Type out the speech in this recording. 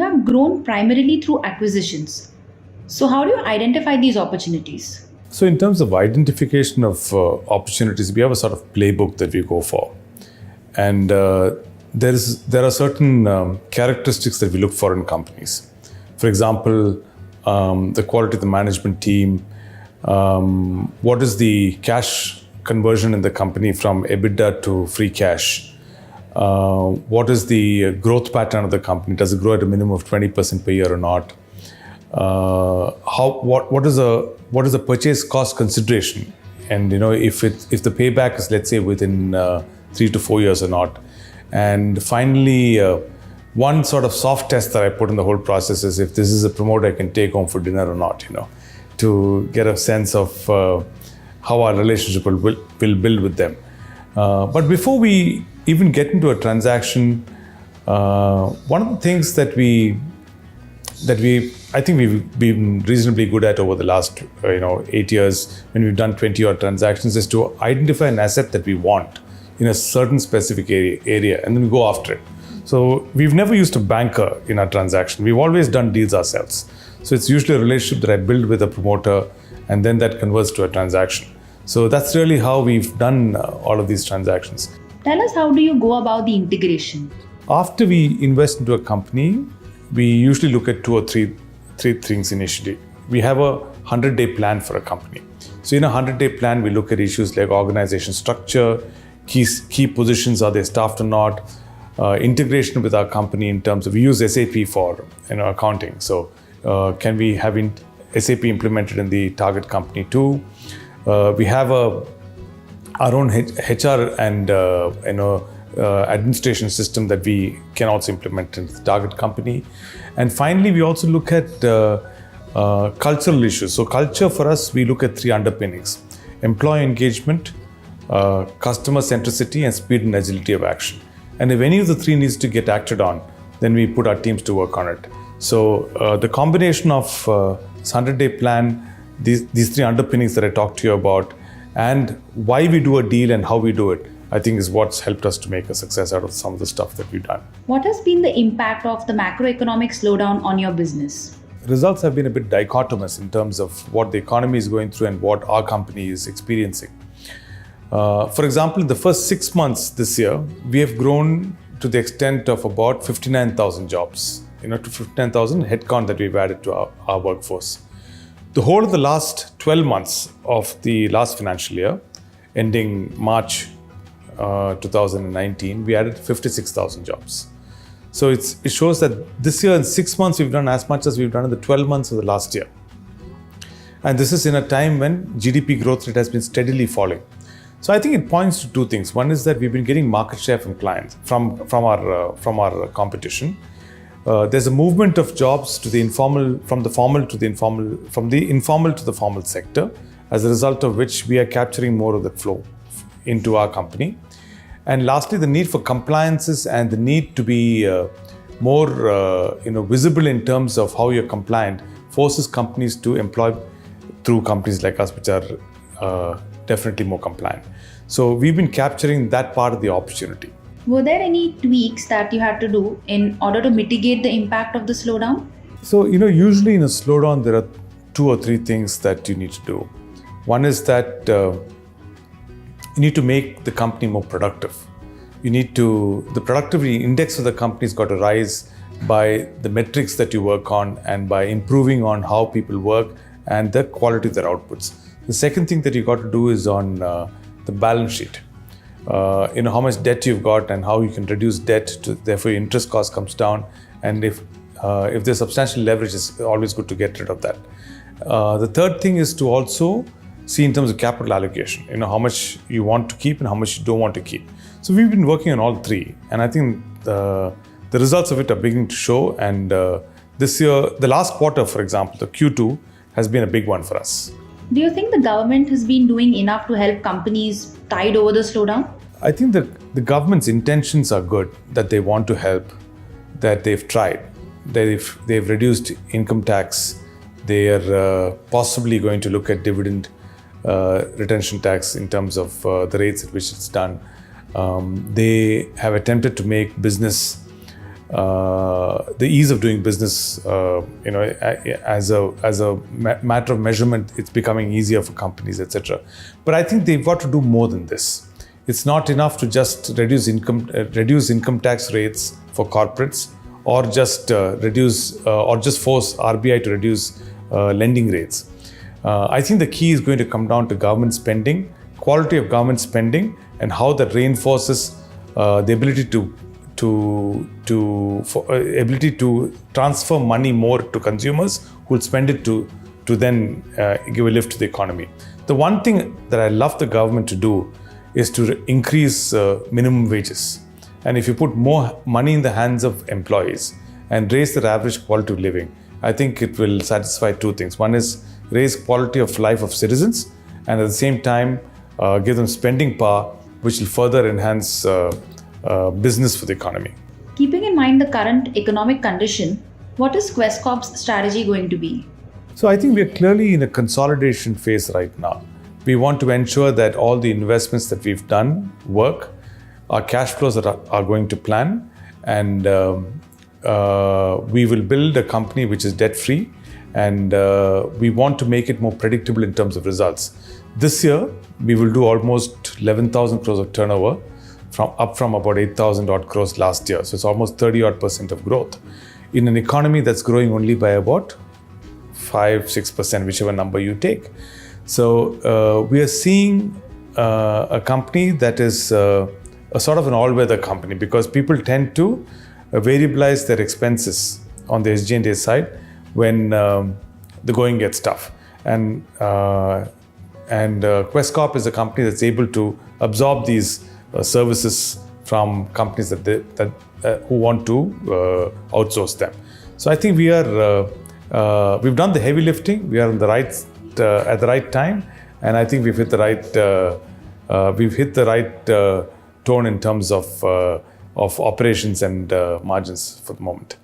have grown primarily through acquisitions. So, how do you identify these opportunities? So in terms of identification of opportunities, we have a sort of playbook that we go for. And there are certain characteristics that we look for in companies. For example, the quality of the management team, what is the cash conversion in the company from EBITDA to free cash, what is the growth pattern of the company, does it grow at a minimum of 20% per year or not, what is the purchase cost consideration, and if the payback is, let's say, within 3 to 4 years or not. And finally, one sort of soft test that I put in the whole process is if this is a promoter I can take home for dinner or not, to get a sense of how our relationship will build with them. But before we even get into a transaction, one of the things that I think we've been reasonably good at over the last 8 years when we've done 20 odd transactions is to identify an asset that we want in a certain specific area, and then we go after it. So we've never used a banker in our transaction. We've always done deals ourselves. So it's usually a relationship that I build with a promoter, and then that converts to a transaction. So that's really how we've done all of these transactions. Tell us, how do you go about the integration? After we invest into a company, we usually look at two or three things initially. We have a 100-day plan for a company. So in a 100-day plan, we look at issues like organization structure, key positions, are they staffed or not, integration with our company in terms of, we use SAP for accounting. So can we have SAP implemented in the target company too? We have our own HR and administration system that we can also implement in the target company. And finally, we also look at cultural issues. So culture for us, we look at 3 underpinnings: employee engagement, customer centricity, and speed and agility of action. And if any of the 3 needs to get acted on, then we put our teams to work on it. So the combination of this 100-day plan, these 3 underpinnings that I talked to you about, and why we do a deal and how we do it, I think is what's helped us to make a success out of some of the stuff that we've done. What has been the impact of the macroeconomic slowdown on your business? Results have been a bit dichotomous in terms of what the economy is going through and what our company is experiencing. For example, in the first 6 months this year, we have grown to the extent of about 59,000 jobs, to 59,000 headcount that we've added to our workforce. The whole of the last 12 months of the last financial year, ending March 2019, we added 56,000 jobs. So it shows that this year in 6 months, we've done as much as we've done in the 12 months of the last year. And this is in a time when GDP growth rate has been steadily falling. So I think it points to 2 things. One is that we've been getting market share from clients, from our competition. There's a movement of jobs to the informal, from the informal to the formal sector, as a result of which we are capturing more of that flow into our company. And lastly, the need for compliances and the need to be more visible in terms of how you're compliant forces companies to employ through companies like us, which are definitely more compliant. So we've been capturing that part of the opportunity. Were there any tweaks that you had to do in order to mitigate the impact of the slowdown? So, usually in a slowdown, there are 2 or 3 things that you need to do. One is that you need to make the company more productive. The productivity index of the company's got to rise by the metrics that you work on and by improving on how people work and the quality of their outputs. The second thing that you got to do is on the balance sheet. How much debt you've got and how you can reduce debt, therefore your interest cost comes down. And if there's substantial leverage, it's always good to get rid of that. The third thing is to also see in terms of capital allocation, how much you want to keep and how much you don't want to keep. So we've been working on all 3, and I think the results of it are beginning to show. And this year, the last quarter, for example, the Q2 has been a big one for us. Do you think the government has been doing enough to help companies tide over the slowdown? I think that the government's intentions are good, that they want to help, that they've tried, that they've reduced income tax, they are possibly going to look at dividend retention tax in terms of the rates at which it's done. They have attempted to make business the ease of doing business, as a matter of measurement, it's becoming easier for companies, etc. But I think they've got to do more than this. It's not enough to just reduce income tax rates for corporates, or just force RBI to reduce lending rates. I think the key is going to come down to government spending, quality of government spending, and how that reinforces the ability to transfer money more to consumers who will spend it to then give a lift to the economy. The one thing that I love the government to do is to increase minimum wages. And if you put more money in the hands of employees and raise their average quality of living, I think it will satisfy two things. One is raise quality of life of citizens, and at the same time give them spending power, which will further enhance business for the economy. Keeping in mind the current economic condition, what is QuestCops' strategy going to be? So I think we are clearly in a consolidation phase right now. We want to ensure that all the investments that we've done work, our cash flows are going to plan, and we will build a company which is debt-free, and we want to make it more predictable in terms of results. This year, we will do almost 11,000 crores of turnover, up from about 8,000 odd crores last year. So it's almost 30% of growth in an economy that's growing only by about 5-6%, whichever number you take. So we are seeing a company that is a sort of an all-weather company, because people tend to variabilize their expenses on the SG&A side when the going gets tough. And Quess Corp is a company that's able to absorb these services from companies who want to outsource them. So I think we've done the heavy lifting. We are on the right at the right time, and I think we've hit the right tone in terms of operations and margins for the moment.